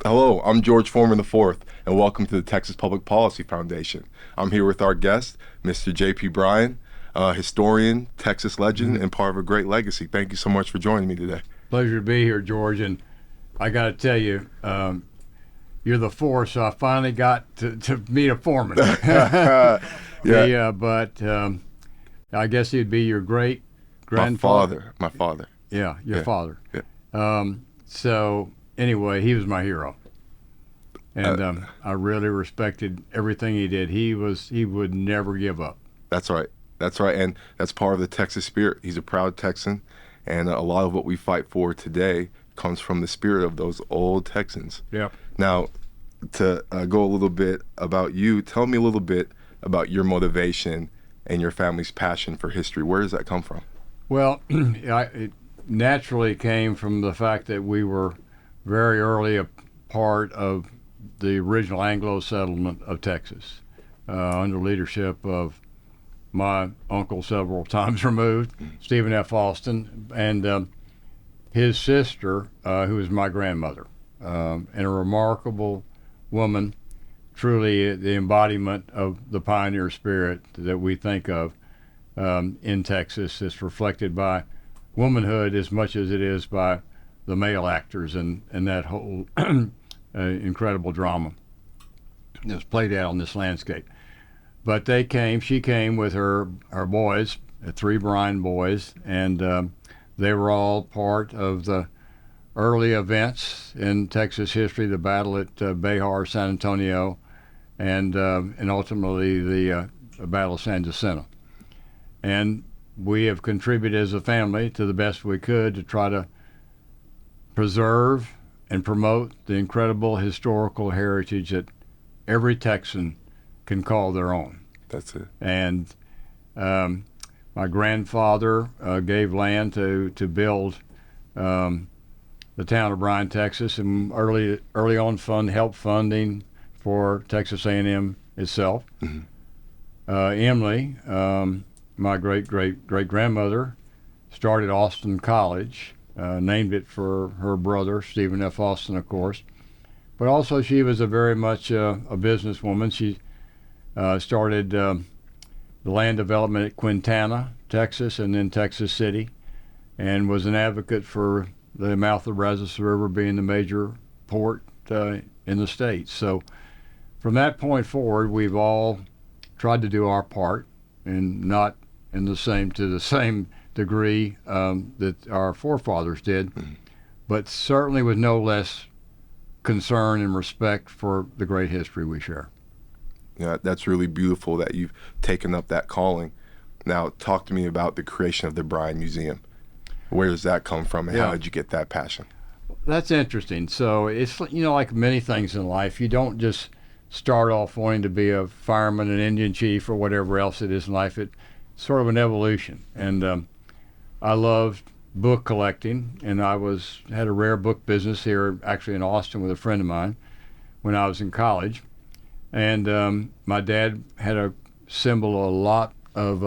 Hello, I'm George Foreman IV, and welcome to the Texas Public Policy Foundation. I'm here with our guest, Mr. J.P. Bryan, historian, Texas legend, and part of a great legacy. Thank you so much for joining me today. Pleasure to be here, George. And I got to tell you, you're the fourth, so I finally got to meet a foreman. Yeah, But I guess he'd be your great my grandfather. father. Yeah, your Yeah, father. yeah. So anyway, he was my hero, and Uh, I really respected everything he did. He would never give up. That's right. That's right. And that's part of the Texas spirit. He's a proud Texan. And a lot of what we fight for today comes from the spirit of those old Texans. Yep. Now, to go a little bit about you, tell me a little bit about your motivation and your family's passion for history. Where does that come from? Well, it naturally came from the fact that we were very early a part of the original Anglo settlement of Texas, under leadership of my uncle several times removed, Stephen F. Austin, and his sister, who was my grandmother, and a remarkable woman, truly the embodiment of the pioneer spirit that we think of in Texas. It's reflected by womanhood as much as it is by the male actors and that whole incredible drama that's played out on this landscape. But she came with her boys, three Bryan boys, and they were all part of the early events in Texas history, the battle at Behar, San Antonio, and ultimately the Battle of San Jacinto. And we have contributed as a family to the best we could to try to preserve and promote the incredible historical heritage that every Texan can call their own. That's it. And my grandfather gave land to build the town of Bryan, Texas, and early on helped funding for Texas A&M itself. Mm-hmm. Emily, my great grandmother, started Austin College, named it for her brother Stephen F. Austin, of course. But also she was a very much a businesswoman. She started the land development at Quintana, Texas, and then Texas City, and was an advocate for the mouth of the Brazos River being the major port in the state. So from that point forward, we've all tried to do our part, and not to the same degree that our forefathers did, but certainly with no less concern and respect for the great history we share. Yeah, that's really beautiful that you've taken up that calling. Now, talk to me about the creation of the Bryan Museum. Where does that come from, and how did you get that passion? That's interesting. So it's, like many things in life, you don't just start off wanting to be a fireman, an Indian chief, or whatever else it is in life. It's sort of an evolution. And I loved book collecting, and had a rare book business here, actually in Austin, with a friend of mine when I was in college. And my dad had assembled a lot of,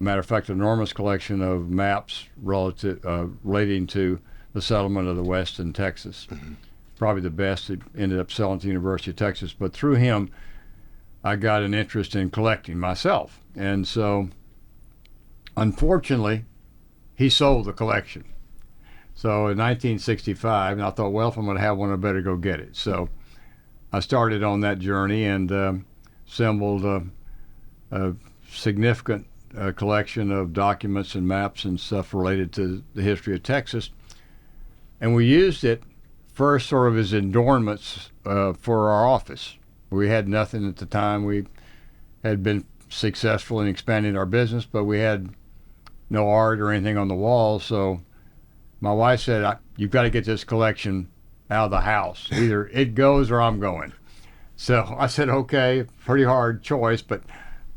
matter of fact, an enormous collection of maps relating to the settlement of the West in Texas. Mm-hmm. Probably the best. It ended up selling to the University of Texas. But through him, I got an interest in collecting myself. And so, unfortunately, he sold the collection. So in 1965, and I thought, well, if I'm going to have one, I better go get it. So I started on that journey and assembled a significant collection of documents and maps and stuff related to the history of Texas. And we used it first sort of as adornments for our office. We had nothing at the time. We had been successful in expanding our business, but we had no art or anything on the wall. So my wife said, you've got to get this collection out of the house. Either it goes or I'm going. So I said, okay, pretty hard choice, but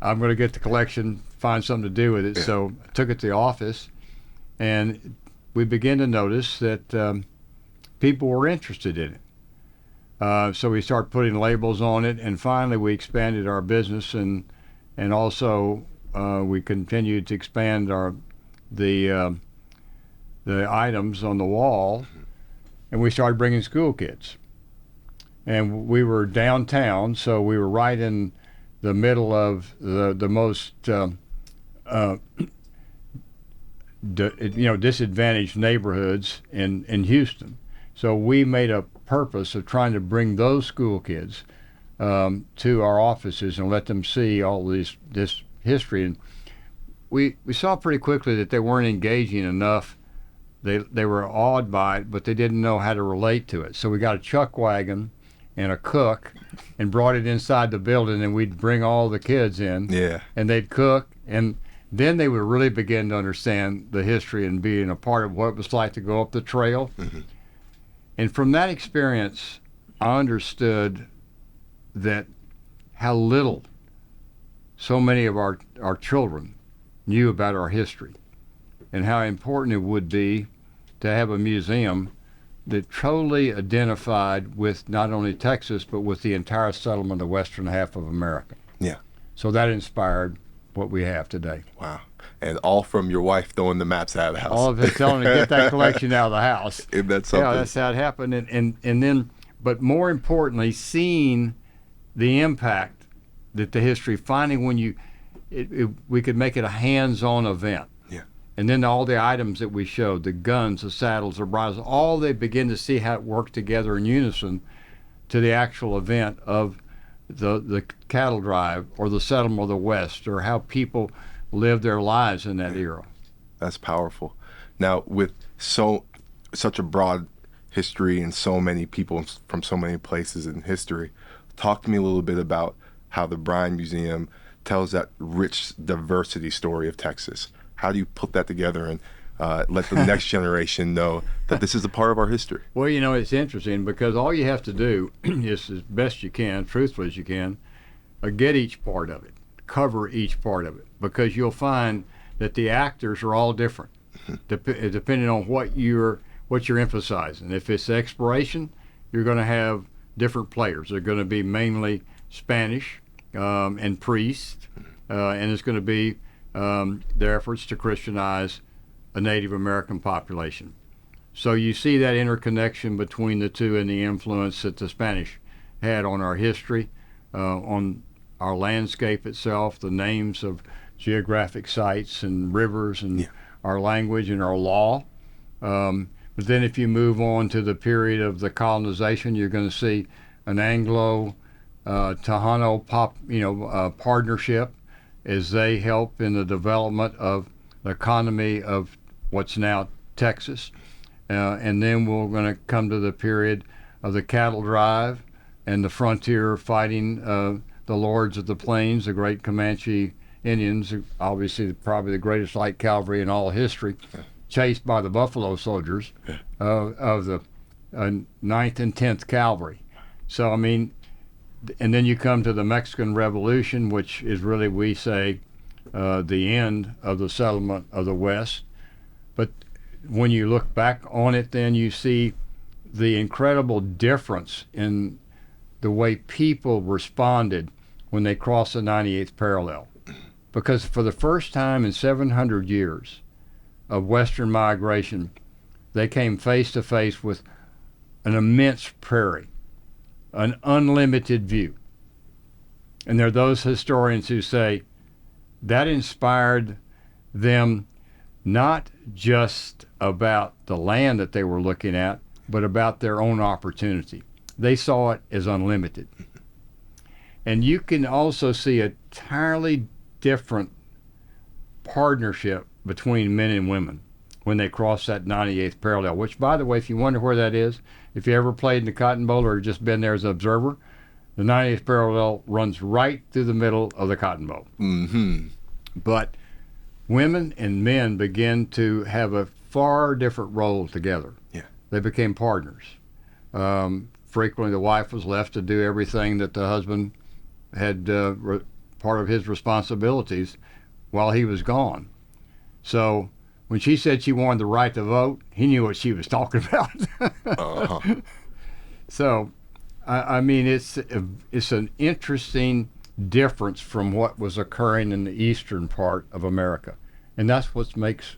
I'm going to get the collection, find something to do with it. Yeah. So I took it to the office, and we began to notice that people were interested in it. So we started putting labels on it, and finally we expanded our business, and also we continued to expand the items on the wall, and we started bringing school kids. and we were downtown, so we were right in the middle of the most disadvantaged neighborhoods in Houston. So we made a purpose of trying to bring those school kids to our offices and let them see all this history. And we saw pretty quickly that they weren't engaging enough. They were awed by it, but they didn't know how to relate to it. So we got a chuck wagon and a cook and brought it inside the building, and we'd bring all the kids in. Yeah. And they'd cook, and then they would really begin to understand the history and being a part of what it was like to go up the trail. Mm-hmm. And from that experience, I understood that how little so many of our children knew about our history, and how important it would be to have a museum that totally identified with not only Texas, but with the entire settlement of the western half of America. Yeah. So that inspired what we have today. Wow. And all from your wife throwing the maps out of the house. All of it telling to get that collection out of the house. Isn't that something? Yeah, that's how it happened. And then, but more importantly, seeing the impact that the history, finding when we could make it a hands-on event. Yeah. And then all the items that we showed, the guns, the saddles, the bridles, all they begin to see how it worked together in unison to the actual event of the cattle drive or the settlement of the West, or how people lived their lives in that era. That's powerful. Now, with such a broad history and so many people from so many places in history, talk to me a little bit about how the Bryan Museum tells that rich diversity story of Texas. How do you put that together and let the next generation know that this is a part of our history? Well, it's interesting because all you have to do is, as best you can, truthfully as you can, get each part of it, cover each part of it, because you'll find that the actors are all different, depending on what you're emphasizing. If it's exploration, you're going to have different players. They're going to be mainly Spanish and priests, and it's going to be their efforts to Christianize a Native American population. So you see that interconnection between the two and the influence that the Spanish had on our history, on our landscape itself, the names of geographic sites and rivers, and our language and our law. But then if you move on to the period of the colonization, you're going to see an Anglo-Tejano partnership as they help in the development of the economy of what's now Texas. And then we're going to come to the period of the cattle drive and the frontier fighting the lords of the plains, the great Comanche Indians, obviously probably the greatest light cavalry in all history, chased by the Buffalo Soldiers of the 9th and 10th Cavalry. So, and then you come to the Mexican Revolution, which is really, we say, the end of the settlement of the West. But when you look back on it, then you see the incredible difference in the way people responded when they crossed the 98th parallel. Because for the first time in 700 years of Western migration, they came face to face with an immense prairie, an unlimited view. And there are those historians who say that inspired them not just about the land that they were looking at, but about their own opportunity. They saw it as unlimited. And you can also see a entirely different partnership between men and women when they cross that 98th parallel, which, by the way, if you wonder where that is, if you ever played in the Cotton Bowl or just been there as an observer, the 98th parallel runs right through the middle of the Cotton Bowl. Mm-hmm. But women and men begin to have a far different role together. Yeah. They became partners. Frequently, the wife was left to do everything that the husband had part of his responsibilities while he was gone. So when she said she wanted the right to vote, he knew what she was talking about. Uh-huh. So, it's an interesting difference from what was occurring in the eastern part of America. And that's what makes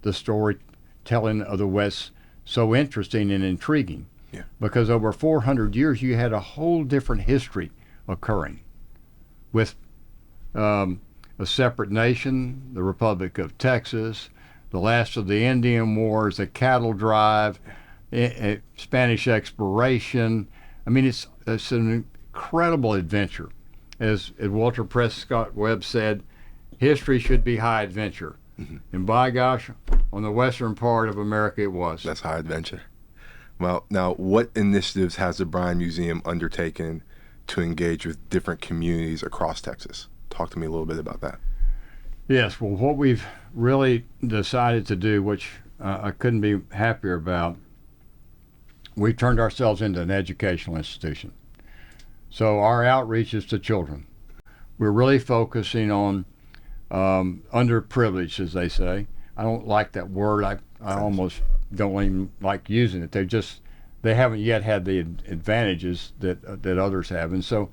the storytelling of the West so interesting and intriguing. Yeah. Because over 400 years, you had a whole different history occurring with a separate nation, the Republic of Texas, the last of the Indian Wars, the cattle drive, Spanish exploration. I mean, it's an incredible adventure. As Walter Prescott Webb said, history should be high adventure. Mm-hmm. And by gosh, on the western part of America, it was. That's high adventure. Well, now, what initiatives has the Bryan Museum undertaken to engage with different communities across Texas? Talk to me a little bit about that. Yes, well, what we've really decided to do, which I couldn't be happier about, we turned ourselves into an educational institution. So our outreach is to children. We're really focusing on underprivileged, as they say. I don't like that word. I almost don't even like using it. They haven't yet had the advantages that others have. And so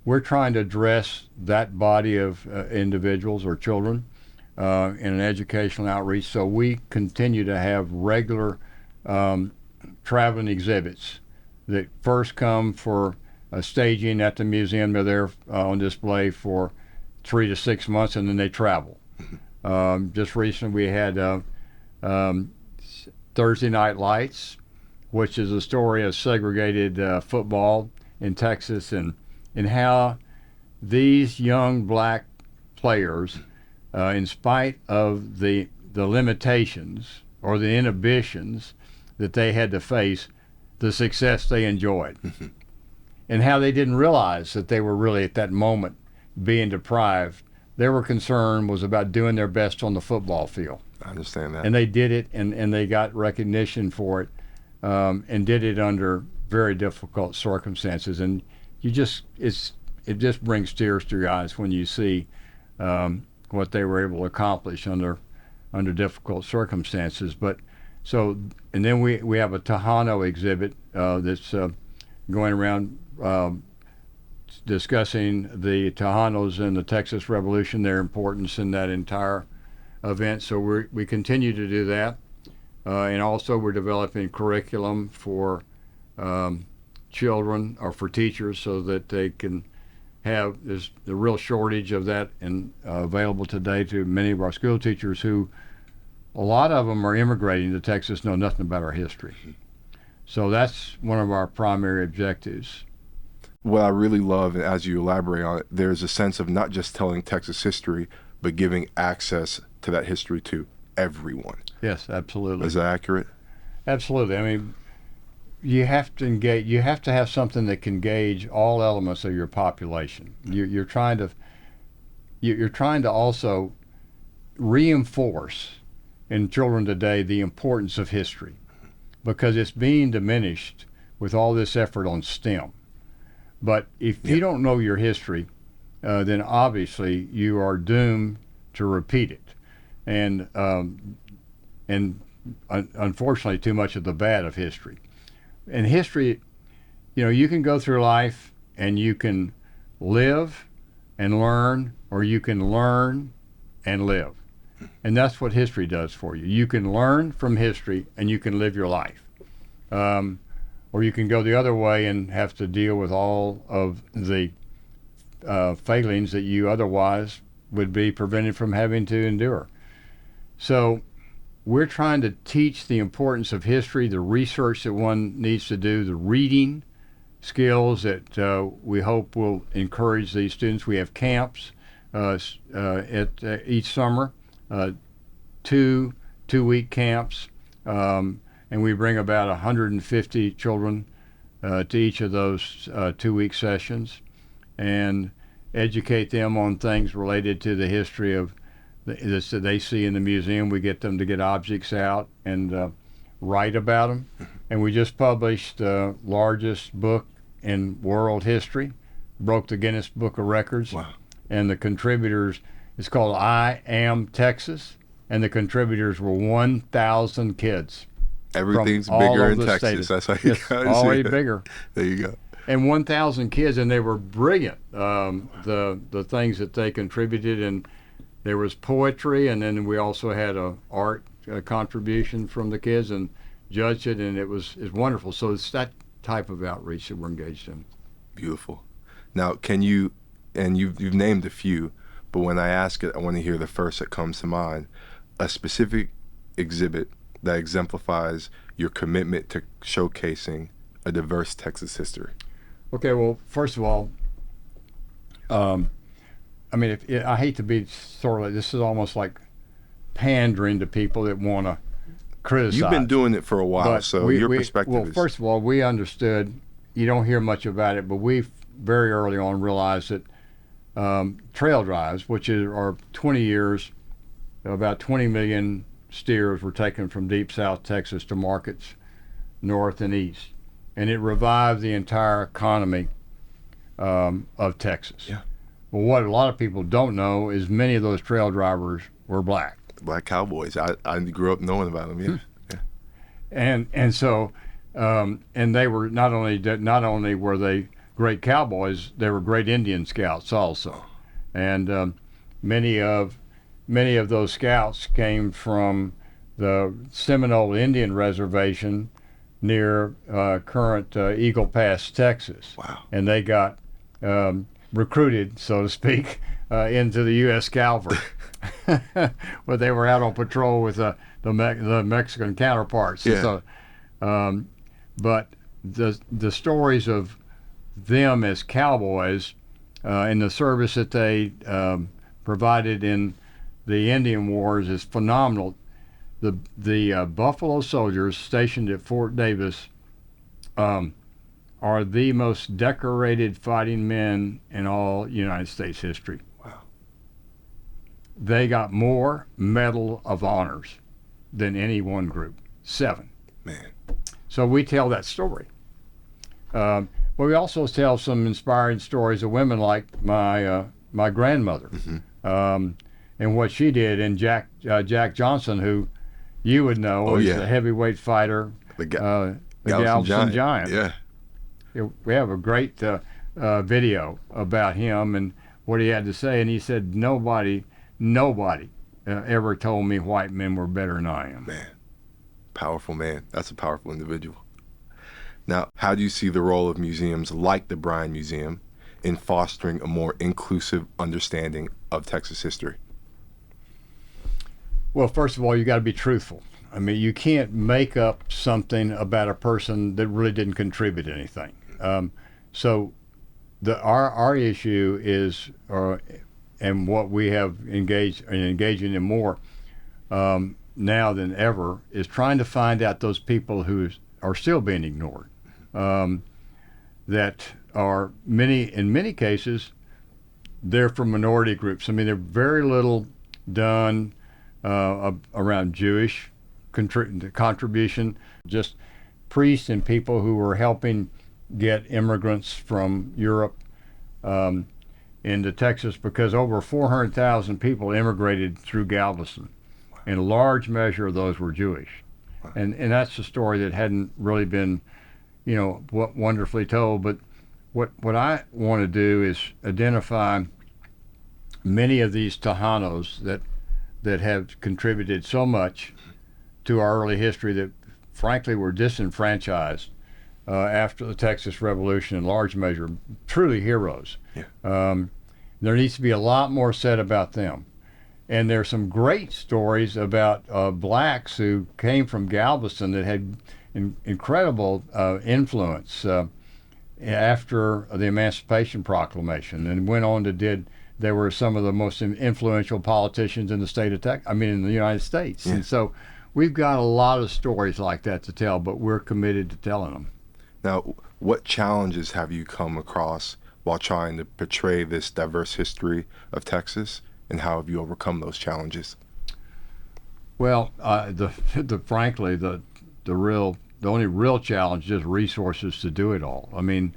we're trying to address that body of individuals or children in an educational outreach. So we continue to have regular traveling exhibits that first come for staging at the museum. They're there on display for 3 to 6 months, and then they travel. Just recently we had Thursday Night Lights, which is a story of segregated football in Texas, and how these young black players, in spite of the limitations or the inhibitions that they had to face, the success they enjoyed. And how they didn't realize that they were really at that moment being deprived. Their concern was about doing their best on the football field. I understand that. And they did it, and they got recognition for it, and did it under very difficult circumstances. And it just brings tears to your eyes when you see what they were able to accomplish under difficult circumstances. But so, and then we have a Tejano exhibit that's going around discussing the Tejanos and the Texas Revolution, their importance in that entire event. So we continue to do that, and also we're developing curriculum for children or for teachers so that they can have. There's the real shortage of that and available today to many of our school teachers who, a lot of them are immigrating to Texas, know nothing about our history. So that's one of our primary objectives. What I really love, and as you elaborate on it, there's a sense of not just telling Texas history, but giving access to that history to everyone. Yes, absolutely. Is that accurate? Absolutely. I mean, you have to engage. You have to have something that can gauge all elements of your population. You're trying to also reinforce in children today the importance of history, because it's being diminished with all this effort on STEM. But if you don't know your history, then obviously you are doomed to repeat it, and unfortunately too much of the bad of history. And history, you can go through life and you can live and learn, or you can learn and live. And that's what history does for you. You can learn from history and you can live your life. Or you can go the other way and have to deal with all of the failings that you otherwise would be prevented from having to endure. So we're trying to teach the importance of history, the research that one needs to do, the reading skills that we hope will encourage these students. We have camps at each summer, two-week camps, and we bring about 150 children to each of those 2-week sessions and educate them on things related to the history of this that they see in the museum. We get them to get objects out and write about them. And we just published the largest book in world history, broke the Guinness Book of Records. Wow. And the contributors, it's called I Am Texas, and the contributors were 1,000 kids. Everything's bigger in Texas. States. That's how you guys already see it. bigger. There you go. And 1,000 kids, and they were brilliant. The things that they contributed, and there was poetry, and then we also had a art contribution from the kids, and judged it, and it's wonderful. So it's that type of outreach that we're engaged in. Beautiful. Now, can you, and you've named a few, but when I ask it, I want to hear the first that comes to mind, a specific exhibit that exemplifies your commitment to showcasing a diverse Texas history. Okay, well, first of all, I mean, I hate to be sort of, this is almost like pandering to people that want to criticize. You've been doing it for a while, But so your perspective well, is... first of all, we understood, you don't hear much about it, but we very early on realized that trail drives, which are 20 years, about 20 million steers were taken from deep South Texas to markets north and east. And it revived the entire economy of Texas. Yeah. Well, what a lot of people don't know is many of those trail drivers were black. Black cowboys. I grew up knowing about them, yeah. Yeah. And so and they were not only were they great cowboys, they were great Indian scouts also. And many of those scouts came from the Seminole Indian Reservation near current Eagle Pass, Texas. Wow. And they got recruited, so to speak, into the U.S. Cavalry. But they were out on patrol with the Mexican counterparts. Yeah. So, but the stories of them as cowboys and the service that they provided in the Indian Wars is phenomenal. The Buffalo Soldiers stationed at Fort Davis are the most decorated fighting men in all United States history. Wow. They got more Medal of Honors than any one group, 7. Man. So we tell that story. But we also tell some inspiring stories of women like my grandmother, and what she did, and Jack Johnson, who you would know is a heavyweight fighter, the Galveston Giant. Yeah. We have a great video about him and what he had to say, and he said, nobody ever told me white men were better than I am. Man, powerful man. That's a powerful individual. Now, how do you see the role of museums like the Bryan Museum in fostering a more inclusive understanding of Texas history? Well, first of all, you got to be truthful. I mean, you can't make up something about a person that really didn't contribute anything. So our issue is, and what we have engaging in more now than ever, is trying to find out those people who are still being ignored. That are in many cases, they're from minority groups. I mean, there's very little done around Jewish contribution, just priests and people who were helping get immigrants from Europe into Texas, because over 400,000 people immigrated through Galveston, and a large measure of those were Jewish. And that's a story that hadn't really been, wonderfully told. But what I want to do is identify many of these Tejanos that have contributed so much to our early history, that frankly were disenfranchised after the Texas Revolution in large measure, truly heroes. Yeah. There needs to be a lot more said about them. And there's some great stories about blacks who came from Galveston that had incredible influence after the Emancipation Proclamation, and went on they were some of the most influential politicians in the state of in the United States. Yeah. And so we've got a lot of stories like that to tell, but we're committed to telling them. Now, what challenges have you come across while trying to portray this diverse history of Texas, and how have you overcome those challenges? Well, frankly, the only real challenge is resources to do it all. I mean,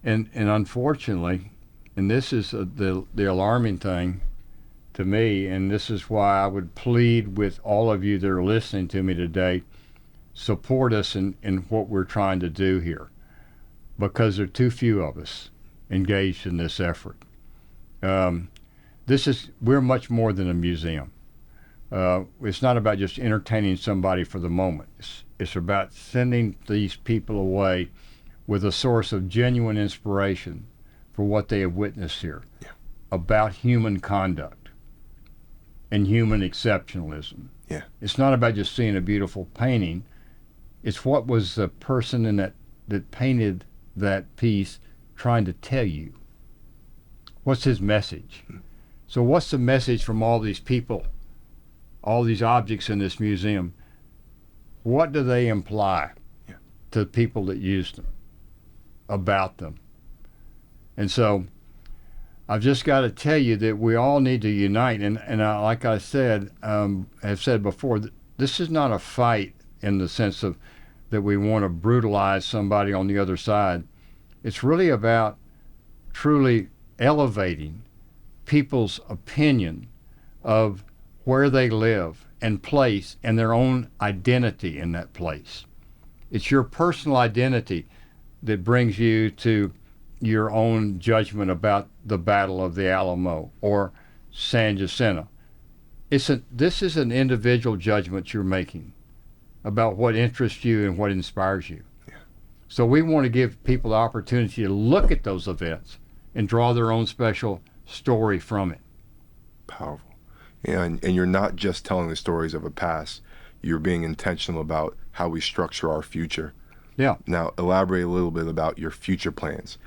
and unfortunately, and this is the alarming thing to me, and this is why I would plead with all of you that are listening to me today, support us in what we're trying to do here, because there are too few of us engaged in this effort. We're much more than a museum. It's not about just entertaining somebody for the moment. It's about sending these people away with a source of genuine inspiration for what they have witnessed here about human conduct and human exceptionalism. Yeah. It's not about just seeing a beautiful painting. It's what was the person in that painted that piece trying to tell you. What's his message? So what's the message from all these people, all these objects in this museum? What do they imply to the people that used them, about them? And so I've just got to tell you that we all need to unite. And like I said, have said before, this is not a fight in the sense of that we want to brutalize somebody on the other side. It's really about truly elevating people's opinion of where they live and place and their own identity in that place. It's your personal identity that brings you to your own judgment about the Battle of the Alamo or San Jacinto. This is an individual judgment you're making about what interests you and what inspires you. Yeah. So we want to give people the opportunity to look at those events and draw their own special story from it. Powerful. Yeah, and you're not just telling the stories of a past. You're being intentional about how we structure our future. Yeah. Now, elaborate a little bit about your future plans.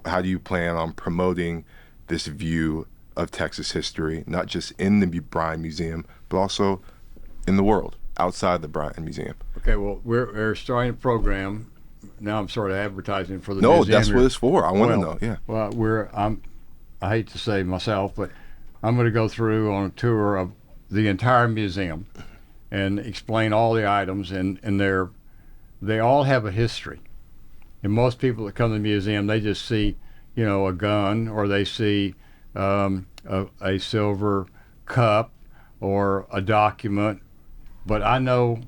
How do you plan on promoting this view of Texas history, not just in the Bryan Museum, but also in the world, outside the Bryan Museum? Okay, well, we're starting a program. Now I'm sort of advertising for the No, museum. that's what it's for. I want to know, yeah. Well, I hate to say myself, but I'm going to go through on a tour of the entire museum and explain all the items, and they all have a history. And most people that come to the museum, they just see, a gun, or they see a silver cup or a document. But I know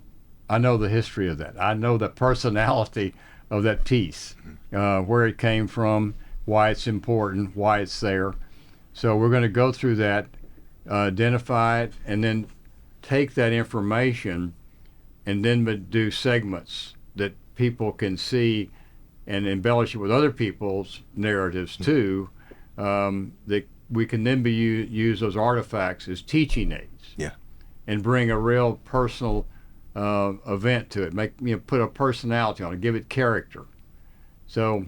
the history of that. I know the personality of that piece, where it came from, why it's important, why it's there. So we're going to go through that, identify it, and then take that information and then do segments that people can see and embellish it with other people's narratives too, that we can then use those artifacts as teaching aids. Yeah. And bring a real personal event to it. Put a personality on it, give it character. So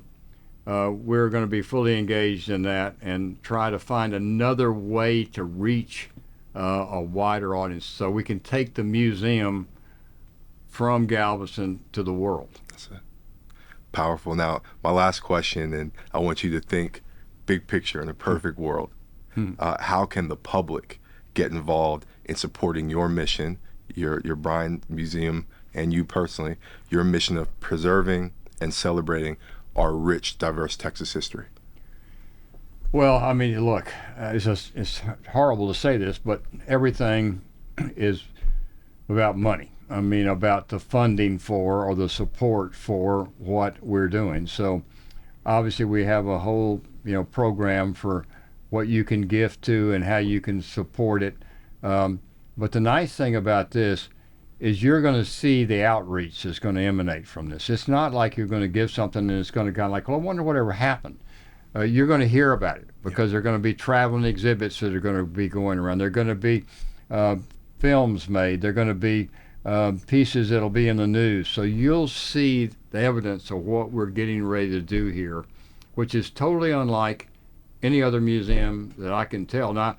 we're going to be fully engaged in that and try to find another way to reach a wider audience so we can take the museum from Galveston to the world. That's it. Powerful. Now, my last question, and I want you to think big picture in a perfect world. How can the public get involved in supporting your mission, your Bryan Museum, and you personally, your mission of preserving and celebrating our rich, diverse Texas history? Well, I mean, look, it's horrible to say this, but everything is about money. I mean, about the funding for or the support for what we're doing. So obviously we have a whole, program for what you can gift to and how you can support it. But the nice thing about this is you're going to see the outreach that's going to emanate from this. It's not like you're going to give something and it's going to kind of like, well, I wonder whatever happened. You're going to hear about it because there are going to be traveling exhibits that are going to be going around. There are going to be films made. There are going to be pieces that'll be in the news. So you'll see the evidence of what we're getting ready to do here, which is totally unlike any other museum that I can tell. Now,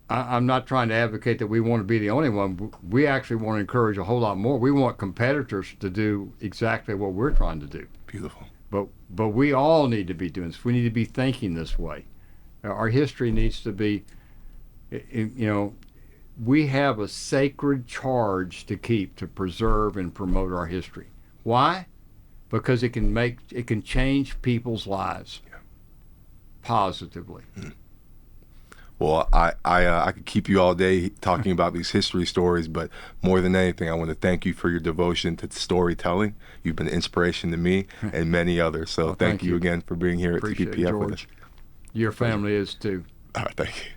I'm not trying to advocate that we want to be the only one. We actually want to encourage a whole lot more. We want competitors to do exactly what we're trying to do. Beautiful. But we all need to be doing this. We need to be thinking this way. Our history needs to be, we have a sacred charge to keep, to preserve and promote our history. Why? Because it can change people's lives positively. Well, I could keep you all day talking about these history stories, but more than anything, I want to thank you for your devotion to storytelling. You've been an inspiration to me and many others. So thank you again for being here at Appreciate TPPF it, with us. George. Your family is too. All right, thank you.